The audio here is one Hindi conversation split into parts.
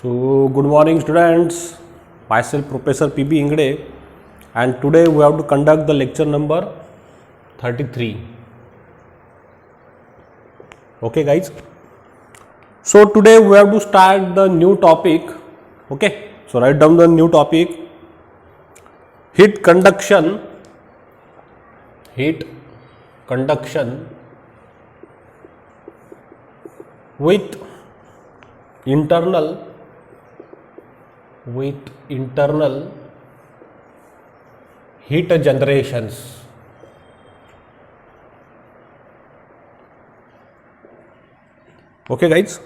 So, good morning students, myself Professor P.B. Ingde, and today we have to conduct the lecture number 33. Okay guys, so today we have to start the new topic. Okay, so write down the new topic: heat conduction with internal heat generations. Okay guys,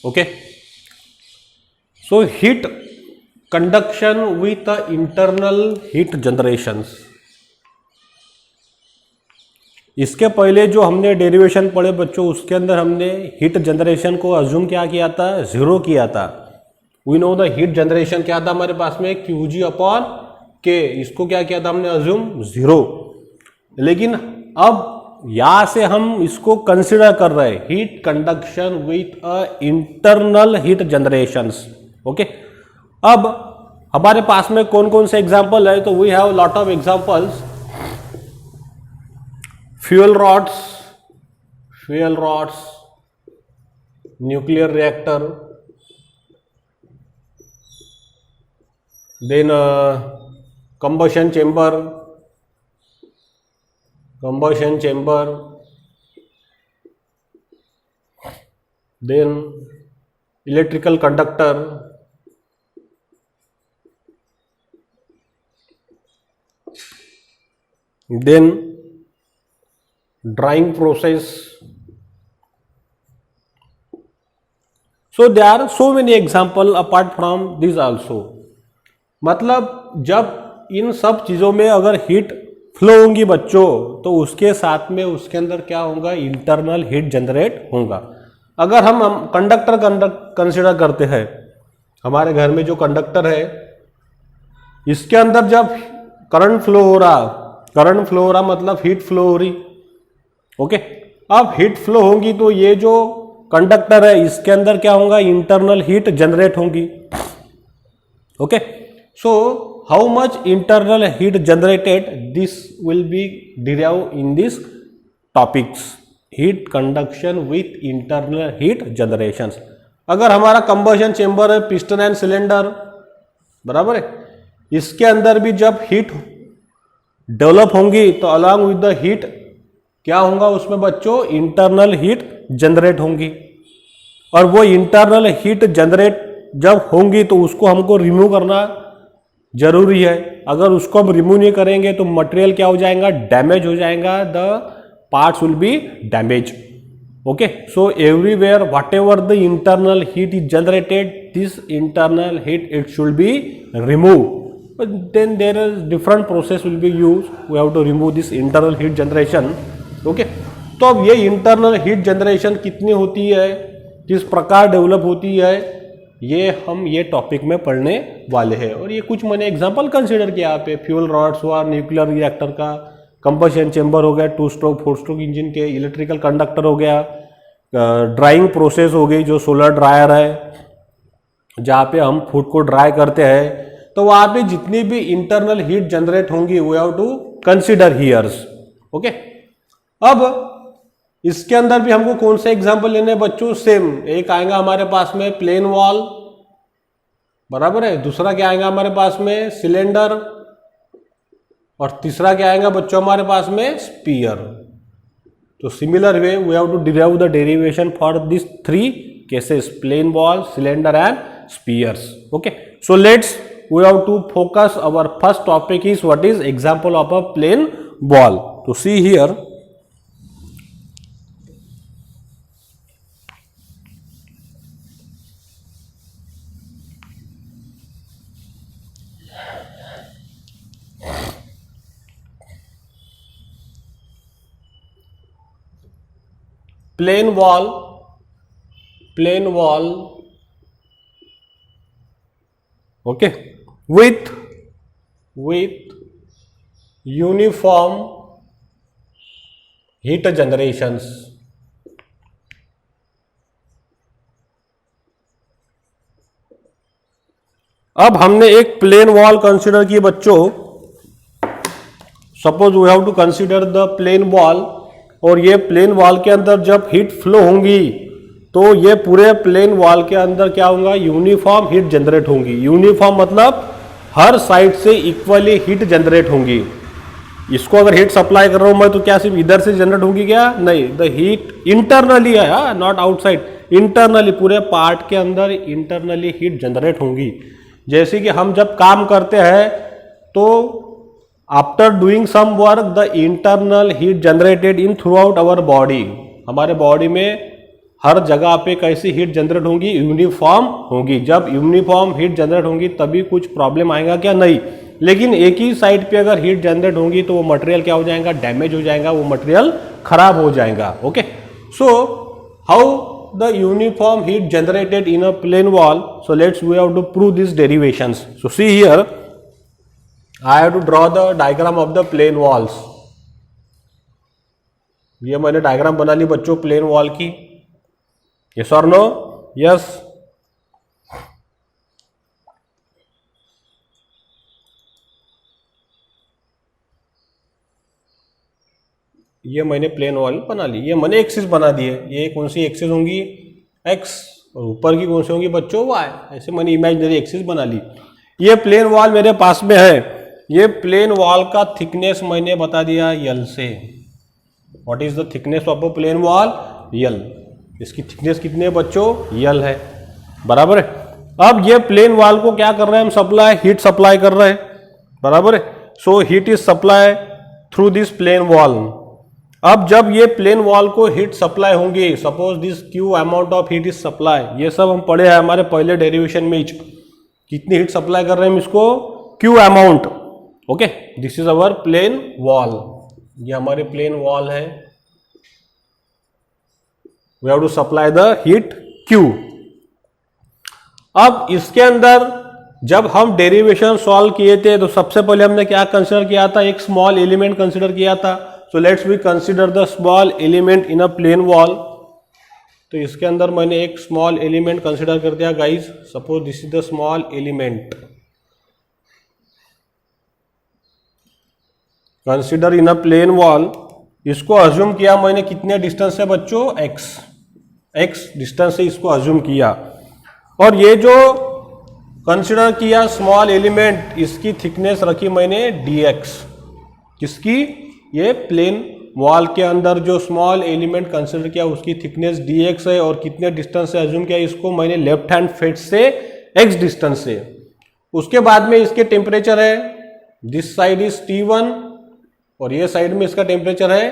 okay, so heat conduction with internal heat generations. इसके पहले जो हमने डेरिवेशन पढ़े बच्चों, उसके अंदर हमने हीट जनरेशन को अज्यूम क्या किया था, जीरो किया था. We know the heat generation क्या था हमारे पास में, क्यूजी अपॉन के. इसको क्या किया था हमने, अज्यूम जीरो. लेकिन अब यहां से हम इसको कंसिडर कर रहे हैं heat conduction with a internal heat generations. Okay, अब हमारे पास में कौन कौन से एग्जाम्पल है, तो we have lot of examples. Fuel rods, nuclear reactor, then combustion chamber, then electrical conductor, then drying process. So there are so many example apart from this also. मतलब जब इन सब चीजों में अगर हीट फ्लो होंगी बच्चों, तो उसके साथ में उसके अंदर क्या होगा, इंटरनल हीट जनरेट होगा. अगर हम कंडक्टर कंसिडर करते हैं, हमारे घर में जो कंडक्टर है, इसके अंदर जब करंट फ्लो हो रहा मतलब हीट फ्लो हो रही. ओके, अब हीट फ्लो होगी तो ये जो कंडक्टर है इसके अंदर क्या होगा, इंटरनल हीट जनरेट होगी. Okay, so how much internal heat generated, this will be derived in this topics, heat conduction with internal heat generations. अगर हमारा कंबशन चेंबर है, पिस्टन एंड सिलेंडर, बराबर है, इसके अंदर भी जब हीट डेवलप होंगी तो अलॉन्ग विद द हीट क्या होगा उसमें बच्चों, इंटरनल हीट जनरेट होंगी. और वो इंटरनल हीट जनरेट जब होंगी तो उसको हमको रिमूव करना जरूरी है. अगर उसको हम रिमूव नहीं करेंगे तो मटेरियल क्या हो जाएगा, डैमेज हो जाएगा, the parts will be damage. Okay, so everywhere whatever the internal heat is generated, this internal heat it should be remove. Then there is different process will be use, we have to remove this internal heat generation. Okay, तो अब ये इंटरनल हीट जनरेशन कितनी होती है, किस प्रकार डेवलप होती है, ये हम ये टॉपिक में पढ़ने वाले हैं. और ये कुछ मैंने एग्जांपल कंसीडर किया यहाँ पे. फ्यूल रॉड्स हुआ, न्यूक्लियर रिएक्टर का, कंबशन चेंबर हो गया, 2 स्ट्रोक 4 स्ट्रोक इंजन के, इलेक्ट्रिकल कंडक्टर हो गया, ड्राइंग प्रोसेस हो गई, जो सोलर ड्रायर है जहाँ पे हम फूड को ड्राई करते हैं. तो वहाँ पे जितनी भी इंटरनल हीट जनरेट होंगी we have to consider here's. Okay, अब इसके अंदर भी हमको कौन से एग्जाम्पल लेने हैं बच्चों, सेम. एक आएगा हमारे पास में प्लेन वॉल, बराबर है, दूसरा क्या आएगा हमारे पास में, सिलेंडर, और तीसरा क्या आएगा बच्चों हमारे पास में, स्पीयर. तो similar way we have to derive the derivation for this 3 cases, plane wall, cylinder and spheres. Okay, so let's we have to focus our first topic is what is example of a plane wall. तो see here, plane wall, okay, with uniform heat generations. अब हमने एक प्लेन वॉल कंसीडर की बच्चों। Suppose we have to consider the plane wall, और ये प्लेन वॉल के अंदर जब हीट फ्लो होंगी तो ये पूरे प्लेन वॉल के अंदर क्या होगा, यूनिफॉर्म हीट जनरेट होंगी। यूनिफॉर्म मतलब हर साइड से इक्वली हीट जनरेट होंगी। इसको अगर हीट सप्लाई कर रहा हूं मैं तो क्या सिर्फ इधर से जनरेट होंगी क्या? नहीं, द हीट इंटरनली है, नॉट आउटसाइड, इंटरनली पूरे पार्ट के अंदर इंटरनली हीट जनरेट होंगी। जैसे कि हम जब काम करते हैं तो after doing some work the internal heat generated in throughout our body, हमारे बॉडी में हर जगह पे कैसी हीट जनरेट होंगी, यूनिफॉर्म होंगी। जब यूनिफॉर्म हीट जनरेट होंगी तभी कुछ प्रॉब्लम आएगा क्या? नहीं। लेकिन एक ही साइड पे अगर हीट जनरेट होंगी तो वो मटेरियल क्या हो जाएगा, डैमेज हो जाएगा, वो मटेरियल खराब हो जाएगा। Okay, so how the uniform heat generated in a plane wall? So let's we have to prove this derivations. So see here, I have to draw the diagram of the plane walls. ये मैंने डायग्राम बना ली बच्चों प्लेन वॉल की। यस और नो? यस। ये मैंने प्लेन वॉल बना ली, ये मैंने एक्सिस बना दी है। ये कौन सी एक्सिस होंगी? एक्स, और ऊपर की कौन सी होंगी बच्चों? वाई। ऐसे मैंने इमेजिनरी एक्सिस बना ली। ये प्लेन वॉल मेरे पास में है। ये प्लेन वॉल का थिकनेस मैंने बता दिया यल से। What is the thickness of a plane wall? L. इसकी थिकनेस कितनी है बच्चों? यल है, बराबर है। अब ये प्लेन वॉल को क्या कर रहे हैं हम? सप्लाई, हीट सप्लाई कर रहे हैं, बराबर है। So heat is supply through this plane wall. अब जब ये प्लेन वॉल को हीट सप्लाई होंगी, suppose this Q amount of heat is supply, ये सब हम पढ़े हैं हमारे पहले डेरिवेशन में। कितनी हीट सप्लाई कर रहे हैं हम इसको? Q amount. Okay, this is our plane wall. ये हमारे प्लेन वॉल है। We have to supply the heat Q। अब इसके अंदर जब हम डेरिवेशन सॉल्व किए थे तो सबसे पहले हमने क्या कंसीडर किया था? एक स्मॉल एलिमेंट कंसीडर किया था। So let's we consider the small element in a plane wall. तो इसके अंदर मैंने एक स्मॉल एलिमेंट कंसीडर कर दिया guys. Suppose this is the small element consider in a plane wall. इसको अज्यूम किया मैंने कितने डिस्टेंस से बच्चों? x डिस्टेंस से इसको अज्यूम किया। और ये जो कंसीडर किया स्मॉल एलिमेंट, इसकी थिकनेस रखी मैंने dx। किसकी? ये प्लेन वॉल के अंदर जो स्मॉल एलिमेंट कंसीडर किया उसकी थिकनेस dx है। और कितने डिस्टेंस से अज्यूम किया इसको मैंने? लेफ्ट हैंड फेस से x डिस्टेंस से। उसके बाद में इसके टेम्परेचर है, दिस साइड इज T1 और ये साइड में इसका टेम्परेचर है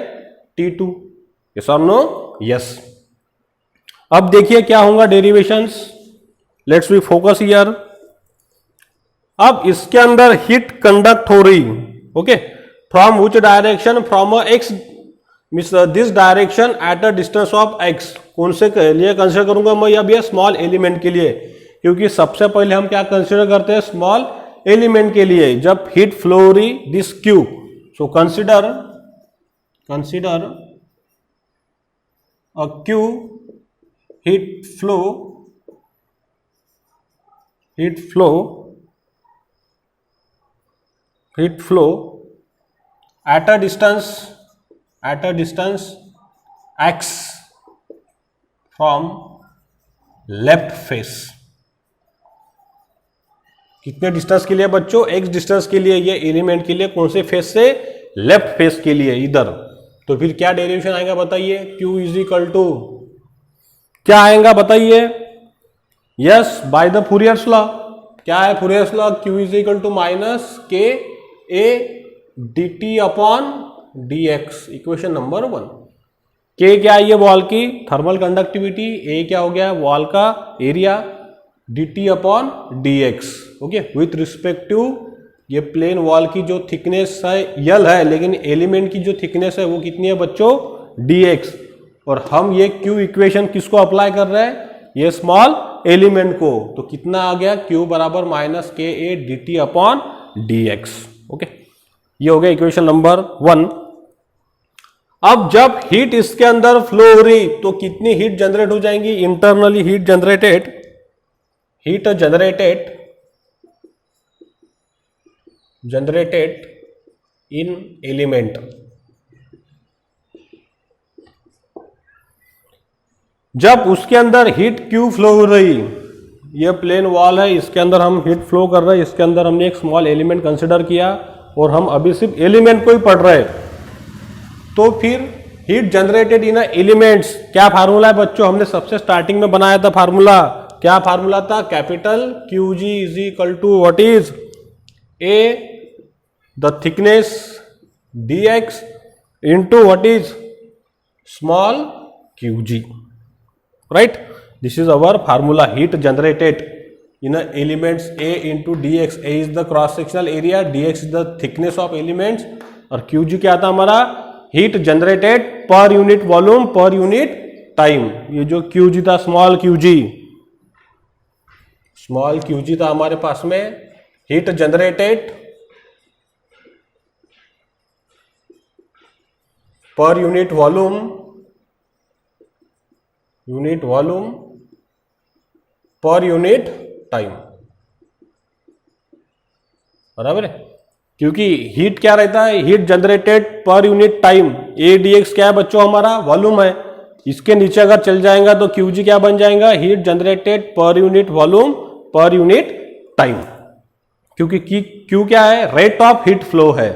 T2। यस और नो? यस। अब देखिए क्या होगा derivations. Let's we focus here. अब इसके अंदर हीट कंडक्ट हो रही, okay, from which direction? From a x, means this direction at a distance of x। कौन से लिए कंसीडर करूंगा मैं? अब ये स्मॉल एलिमेंट के लिए, क्योंकि सबसे पहले हम क्या कंसीडर करते हैं? स्मॉल एलिमेंट के लिए जब हीट फ्लो हो रही this Q। So consider a Q heat flow at a distance x from left face। कितने डिस्टेंस के लिए बच्चों? x डिस्टेंस के लिए, ये एलिमेंट के लिए। कौन से फेस से? लेफ्ट फेस के लिए, इधर। तो फिर क्या डेरिवेशन आएगा बताइए? Q इज इक्वल टू क्या आएगा बताइए? Yes, by the Fourier's law. क्या है Fourier's law? Q is equal to minus के A D T upon D x. Equation number 1। के क्या है? ये वॉल की थर्मल कंडक्टिविटी। ए क्या हो गया? वॉल का area. D T upon D x. Okay, with respect to ये प्लेन वॉल की जो थिकनेस है यल है, लेकिन एलिमेंट की जो थिकनेस है वो कितनी है बच्चों? dx। और हम ये q इक्वेशन किसको अप्लाई कर रहे हैं? ये स्मॉल एलिमेंट को। तो कितना आ गया? q बराबर माइनस के A D T upon D x. Okay, ये हो गया इक्वेशन नंबर 1। अब जब हीट इसके अंदर फ्लो हो रही तो कितनी हीट जनरेट हो जाएंगी? इंटरनली हीट जनरेटेड इन एलिमेंट। जब उसके अंदर हीट क्यू फ्लो हो रही, ये प्लेन वॉल है, इसके अंदर हम हीट फ्लो कर रहे हैं, इसके अंदर हमने एक स्मॉल एलिमेंट कंसिडर किया और हम अभी सिर्फ एलिमेंट को ही पढ़ रहे हैं, तो फिर हीट जनरेटेड इन एलिमेंट्स, क्या फार्मूला है बच्चों? हमने सबसे स्टार्टिंग में बनाया था फार्मूला। क्या फार्मूला था? Capital Q ji is equal to what is A the thickness d x into what is small Q G, right? This is our formula, heat generated in elements A into D x. A is the cross sectional area, d x is the thickness of elements, और क्यू जी क्या था हमारा? Heat generated per unit volume per unit time. ये जो क्यू जी था, स्मॉल क्यू जी था हमारे पास में, heat generated per unit volume per unit time, बराबर है? क्योंकि हीट क्या रहता है? Heat generated per unit time. A D x क्या है बच्चों? हमारा वॉल्यूम है। इसके नीचे अगर चल जाएगा तो क्यू जी क्या बन जाएगा? Heat generated per unit volume per unit time, क्योंकि क्यू क्या है? रेट ऑफ हीट फ्लो है।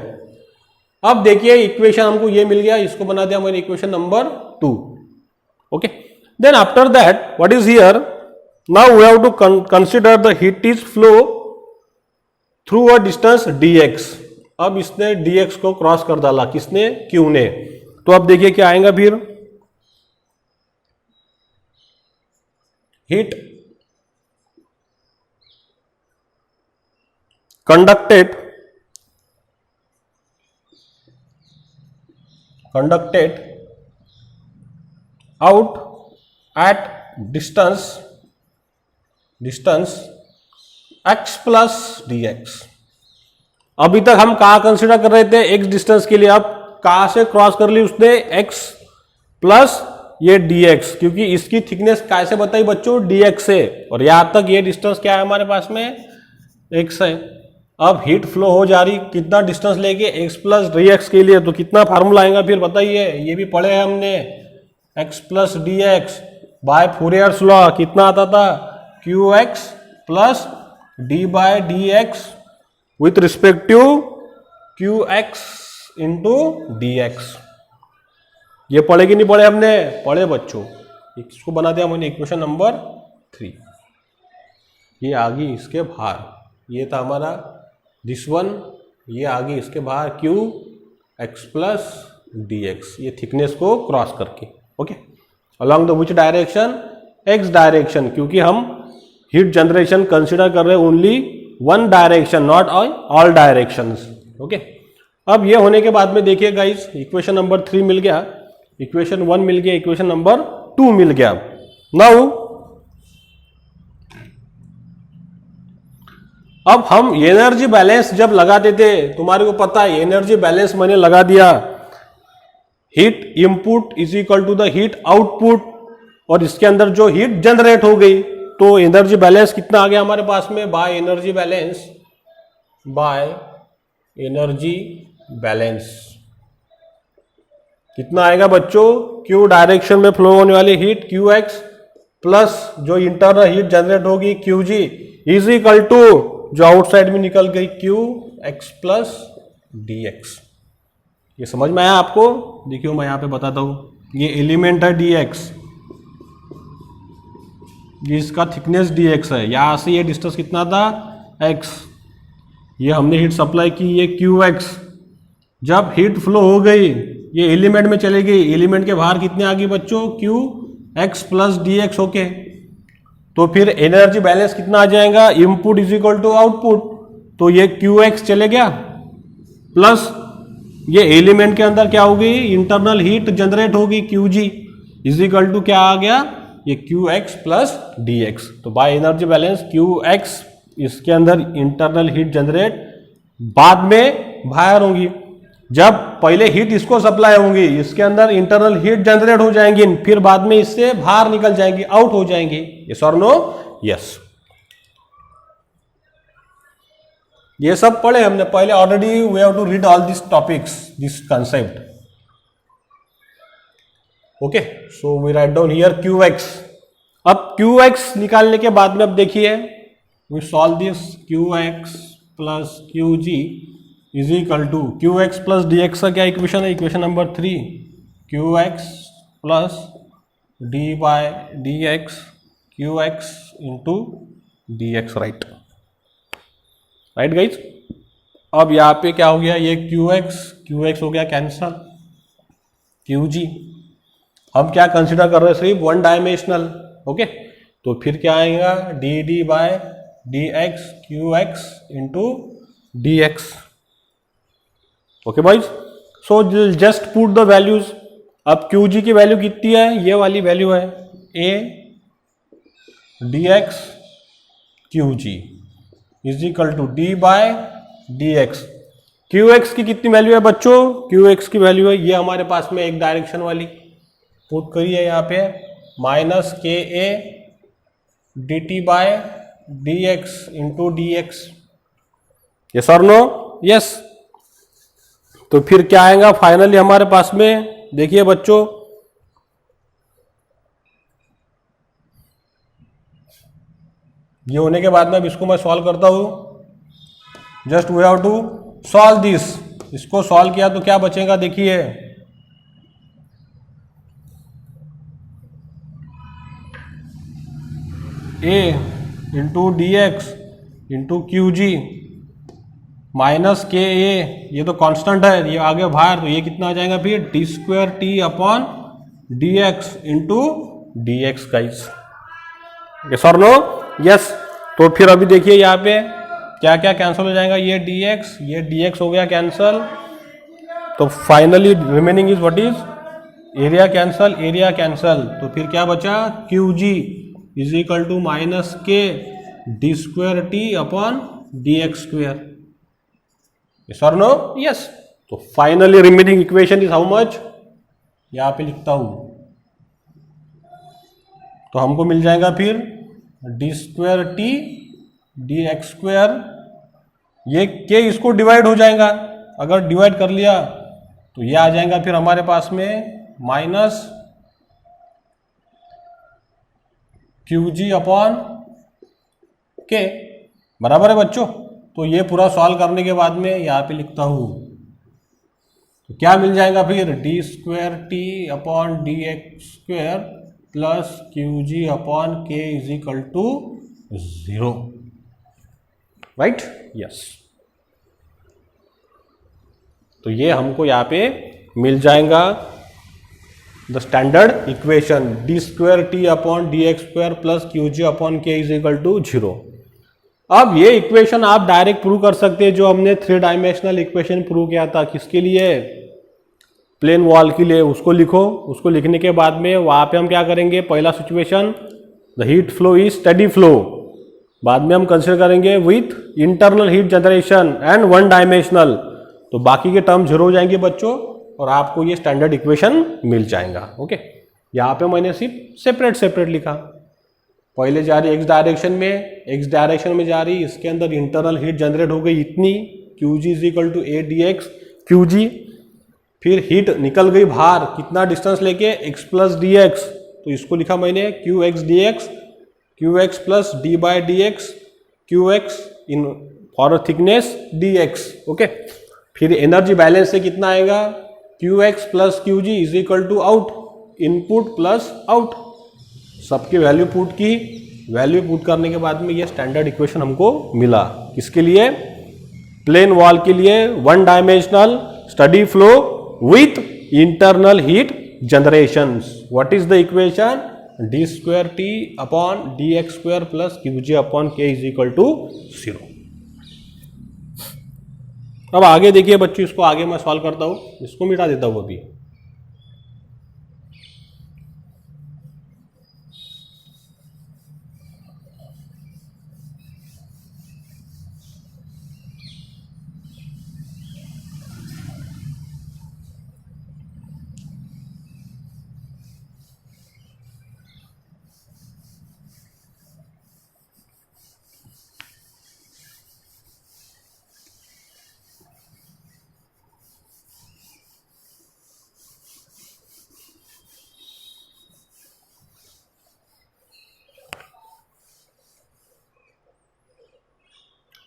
अब देखिए इक्वेशन हमको ये मिल गया, इसको बना दिया मैंने equation number 2। Okay, then after that what is here? Now we have to consider the heat is flow through a distance dx। अब इसने dx को क्रॉस कर डाला, किसने? Q ने। तो अब देखिए क्या आएगा फिर? Heat conducted out at distance x plus dx। अभी तक हम कहा कंसिडर कर रहे थे? x डिस्टेंस के लिए। अब कहां से क्रॉस कर ली उसने? x प्लस ये dx, क्योंकि इसकी थिकनेस कैसे बताई बच्चों? dx से, और यहां तक ये डिस्टेंस क्या है हमारे पास में? x है। अब हीट फ्लो हो जा रही, कितना डिस्टेंस लेके? x प्लस dx के लिए, तो कितना फार्मूला आएगा फिर बताइए? ये भी पढ़े हैं हमने, x plus dx by Fourier's law कितना आता था? qx plus d by D x with respect to qx into D x. ये पढ़े कि नहीं पढ़े? हमने पढ़े बच्चों। इसको बना दिया मैंने इक्वेशन नंबर 3। ये आ गई इसके बाहर, ये था हमारा दिस वन, ये आ गई इसके बाहर qx प्लस डी एक्स, ये थिकनेस को क्रॉस करके। Okay, along the which direction? x direction, क्योंकि हम हीट जनरेशन कंसिडर कर रहे हैं only one direction, not all directions. Okay, अब ये होने के बाद में देखिए गाइस, इक्वेशन नंबर 3 मिल गया, इक्वेशन 1 मिल गया, इक्वेशन नंबर 2 मिल गया। नाउ अब हम एनर्जी बैलेंस जब लगाते थे, तुम्हारे को पता है एनर्जी बैलेंस मैंने लगा दिया, heat input is equal to the heat output, और इसके अंदर जो हीट जनरेट हो गई, तो एनर्जी बैलेंस कितना आ गया हमारे पास में? बाय एनर्जी बैलेंस कितना आएगा बच्चों? क्यू डायरेक्शन में फ्लो होने वाली हीट qx प्लस जो इंटरनल हीट जनरेट होगी qg इज इक्वल टू जो आउटसाइड में निकल गई qx प्लस dx। ये समझ में आया आपको? देखियो मैं यहां पे बताता हूं, ये एलिमेंट है dx, इसका थिकनेस dx है, यहां से ये डिस्टेंस कितना था? x। ये हमने हीट सप्लाई की, ये qx। जब हीट फ्लो हो गई, ये एलिमेंट में चली गई, एलिमेंट के बाहर कितने आ गई बच्चों? qx plus dx। ओके, तो फिर एनर्जी बैलेंस कितना आ जाएगा? Input is equal to output, तो ये qx चले गया प्लस ये एलिमेंट के अंदर क्या होगी? इंटरनल हीट जनरेट होगी qg इज इक्वल टू क्या आ गया? ये qx प्लस dx। तो बाय एनर्जी बैलेंस qx, इसके अंदर इंटरनल हीट जनरेट, बाद में बाहर होंगी। जब पहले हीट इसको सप्लाई होंगी, इसके अंदर इंटरनल हीट जनरेट हो जाएंगी, फिर बाद में इससे बाहर निकल जाएंगी, आउट हो जाएंगी। यस और नो? यस। ये सब पढ़े हमने पहले already. We have to read all this topics, this concept. Okay, so we write down here Q X. अब क्यू एक्स निकालने के बाद में अब देखिए, we solve this Q x plus Q ji is equal to Q x plus D X का क्या इक्वेशन है? Equation number 3, Q x plus D by D x Q X into D X. Right right guys. अब यहाँ पे क्या हो गया, ये क्यू एक्स हो गया कैंसल, क्यू जी हम क्या कंसिडर कर रहे हैं? सिर्फ वन डायमेंशनल। ओके, तो फिर क्या आएगा? D D by D x Q X into D x. Okay boys, so just put the values. अब क्यू जी की वैल्यू कितनी है? ये वाली वैल्यू है, A D x Q ji is equal to D by D x. Q X की कितनी वैल्यू है बच्चों? क्यू एक्स की वैल्यू है ये हमारे पास में एक डायरेक्शन वाली, पुट करिए यहाँ पे, माइनस के A D T by D x into D X. Yes और नो? यस। तो फिर क्या आएगा फाइनली हमारे पास में? देखिए बच्चों, ये होने के बाद में अब इसको मैं सॉल्व करता हूं। Just we have to solve this. इसको सॉल्व किया तो क्या बचेगा? देखिए, A into D x into q g minus के ए, ये तो कांस्टेंट है, ये आगे बाहर, तो ये कितना आ जाएगा फिर? D square T upon D x into D x guys. Yes और नो? यस। तो फिर अभी देखिए यहाँ पे क्या क्या कैंसिल हो जाएगा? ये डी एक्स हो गया कैंसल। तो finally remaining is what is? Area cancel, area cancel. तो फिर क्या बचा? Q ji is equal to minus k d square T upon D x square. Yes और नो? यस। तो finally remaining equation is how much? यहां पे लिखता हूं, तो हमको मिल जाएगा फिर d square T d x square. ये के इसको डिवाइड हो जाएगा, अगर डिवाइड कर लिया तो ये आ जाएगा फिर हमारे पास में माइनस क्यू जी अपॉन के। बराबर है बच्चों? तो ये पूरा सॉल्व करने के बाद में यहाँ पे लिखता हूं, तो क्या मिल जाएगा फिर? D square T upon D x square plus Q जी अपॉन के is equal to 0। Right? Yes. तो ये हमको यहाँ पे मिल जाएगा the standard equation, D square T upon D x square plus Q ji upon के इज इक्वल टू 0। अब ये इक्वेशन आप डायरेक्ट प्रूव कर सकते हैं, जो हमने 3 डायमेंशनल इक्वेशन प्रूव किया था। किसके लिए? प्लेन वॉल के लिए। उसको लिखो। उसको लिखने के बाद में वहां पे हम क्या करेंगे? पहला situation, the heat flow is steady flow. बाद में हम कंसिडर करेंगे with internal heat generation and one dimensional. तो बाकी के टर्म 0 हो जाएंगे बच्चों, और आपको ये स्टैंडर्ड इक्वेशन मिल जाएगा। ओके, यहाँ पे मैंने सिर्फ सेपरेट सेपरेट लिखा। पहले जा रही एक्स डायरेक्शन में जा रही, इसके अंदर इंटरनल हीट जनरेट हो गई इतनी, q ji is equal to A D x Q g. फिर हीट निकल गई बाहर, कितना डिस्टेंस लेके? X plus D x. तो इसको लिखा मैंने q x d x, Q x plus D by D x Q x in for thickness d x. Okay, फिर एनर्जी बैलेंस से कितना आएगा? Q x plus Q ji is equal to out, input plus out. सबकी वैल्यू पुट की, वैल्यू पुट करने के बाद में ये स्टैंडर्ड इक्वेशन हमको मिला। किसके लिए? प्लेन वॉल के लिए, one dimensional study flow with internal heat generation. What is the equation? D square T upon D x square plus Q ji upon के इज इक्वल टू 0। अब आगे देखिए बच्चों, इसको आगे मैं सॉल्व करता हूं, इसको मिटा देता हूं अभी।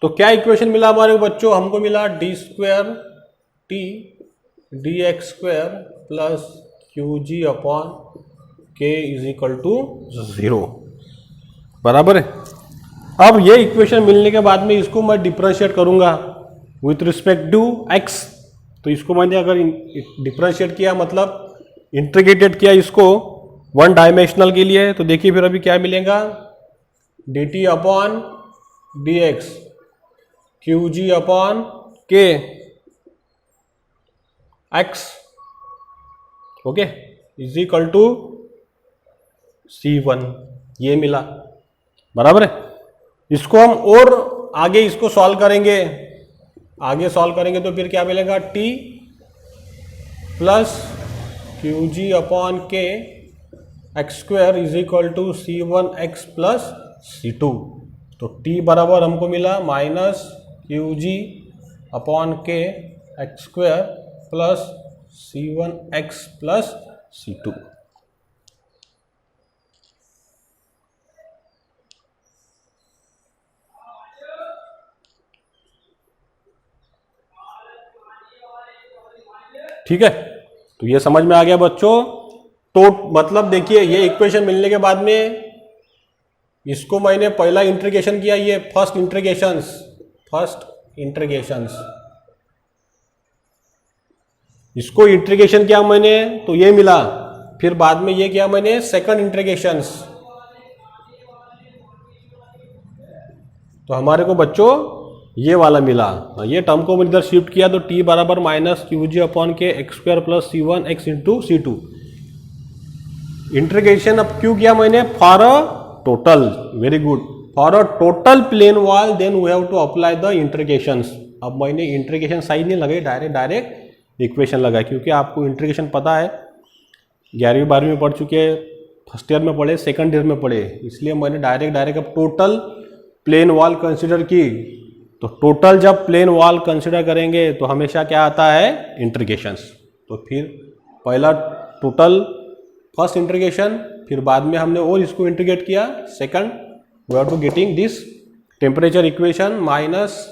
तो क्या इक्वेशन मिला हमारे बच्चों, हमको मिला d square T d x square plus Q जी अपॉन के इज इक्वल टू 0, बराबर है। अब ये इक्वेशन मिलने के बाद में इसको मैं डिफरेंशिएट करूंगा विथ रिस्पेक्ट टू एक्स। तो इसको मैंने अगर डिफरेंशिएट किया मतलब इंटीग्रेटेड किया इसको वन डायमेंशनल के लिए, तो देखिए फिर अभी क्या मिलेगा, d T upon D x Q जी अपॉन के x, okay, is equal to C1, ये मिला, बराबर है। इसको हम और आगे इसको सॉल्व करेंगे, आगे सॉल्व करेंगे तो फिर क्या मिलेगा, T प्लस क्यू जी अपॉन के x square is equal to C1x plus C2। तो T बराबर हमको मिला माइनस क्यू जी अपॉन के x square plus C1x plus C2। ठीक है, तो ये समझ में आ गया बच्चों। तो मतलब देखिए ये इक्वेशन मिलने के बाद में इसको मैंने पहला इंटीग्रेशन किया, ये फर्स्ट इंटीग्रेशंस, इसको इंटीग्रेशन किया मैंने तो ये मिला, फिर बाद में ये किया मैंने सेकंड इंटीग्रेशंस, तो हमारे को बच्चों ये वाला मिला। ये टर्म को मैंने इधर शिफ्ट किया तो t बराबर माइनस क्यू जी अपॉन के x square plus C1x into C2। Integration अब क्यों किया मैंने, for a total, very good, for a total plane wall then we have to apply the integrations. अब मैंने इंटीग्रेशन साइन नहीं लगाई, डायरेक्ट इक्वेशन लगाई, क्योंकि आपको इंटीग्रेशन पता है, 11वीं 12वीं में पढ़ चुके, फर्स्ट ईयर में पढ़े, सेकंड ईयर में पढ़े, इसलिए मैंने डायरेक्ट अब टोटल प्लेन वॉल कंसिडर की। तो टोटल जब प्लेन वॉल कंसिडर करेंगे तो हमेशा क्या आता है, इंटीग्रेशंस। तो फिर पहला टोटल फर्स्ट इंटीग्रेशन, फिर बाद में हमने और इसको इंटीग्रेट किया second, we are to getting this temperature equation minus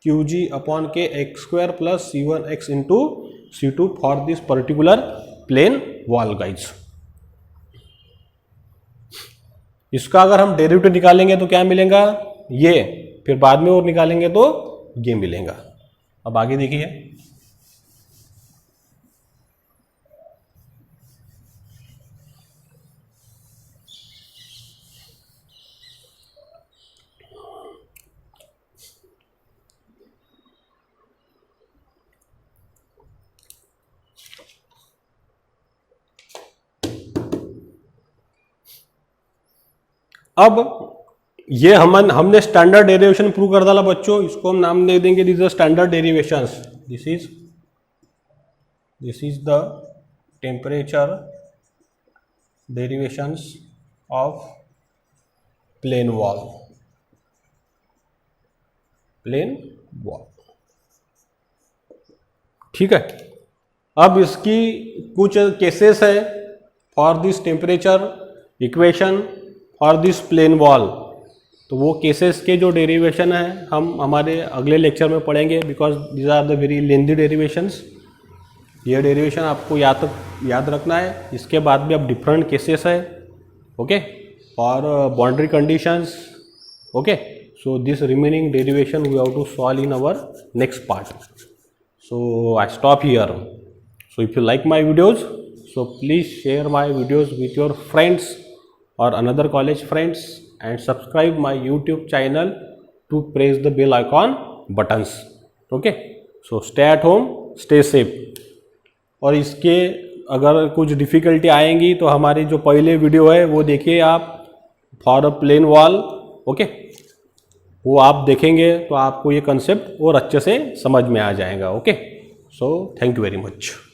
Q ji upon के x square plus C1x into C2 for this particular plane wall guys. इसका अगर हम डेरिवेटिव निकालेंगे तो क्या मिलेगा, ये, फिर बाद में और निकालेंगे तो ये मिलेगा। अब आगे देखिए, अब ये हमने स्टैंडर्ड डेरिवेशन प्रूव कर डाला बच्चों, इसको हम नाम दे देंगे this is standard derivations, this is the temperature derivations of plane wall, ठीक है। अब इसकी कुछ केसेस है for this temperature equation for this plane wall, तो वो केसेस के जो डेरिवेशन है हम हमारे अगले लेक्चर में पढ़ेंगे, because these are the very lengthy derivations. ये डेरिवेशन आपको याद रखना है। इसके बाद भी अब डिफरेंट केसेस है, ओके, और boundary conditions, okay. So this remaining derivation we have to solve in our next part. So I stop here. So if you like my videos, so please share my videos with your friends or another college friends and subscribe my YouTube channel to press the bell icon buttons, okay? So stay at home, stay safe। और इसके अगर कुछ डिफ़िकल्टी आएंगी तो हमारी जो पहले वीडियो है वो देखिए आप, for a plane wall, okay, वो आप देखेंगे तो आपको ये कंसेप्ट और अच्छे से समझ में आ जाएगा, okay. So thank you very much.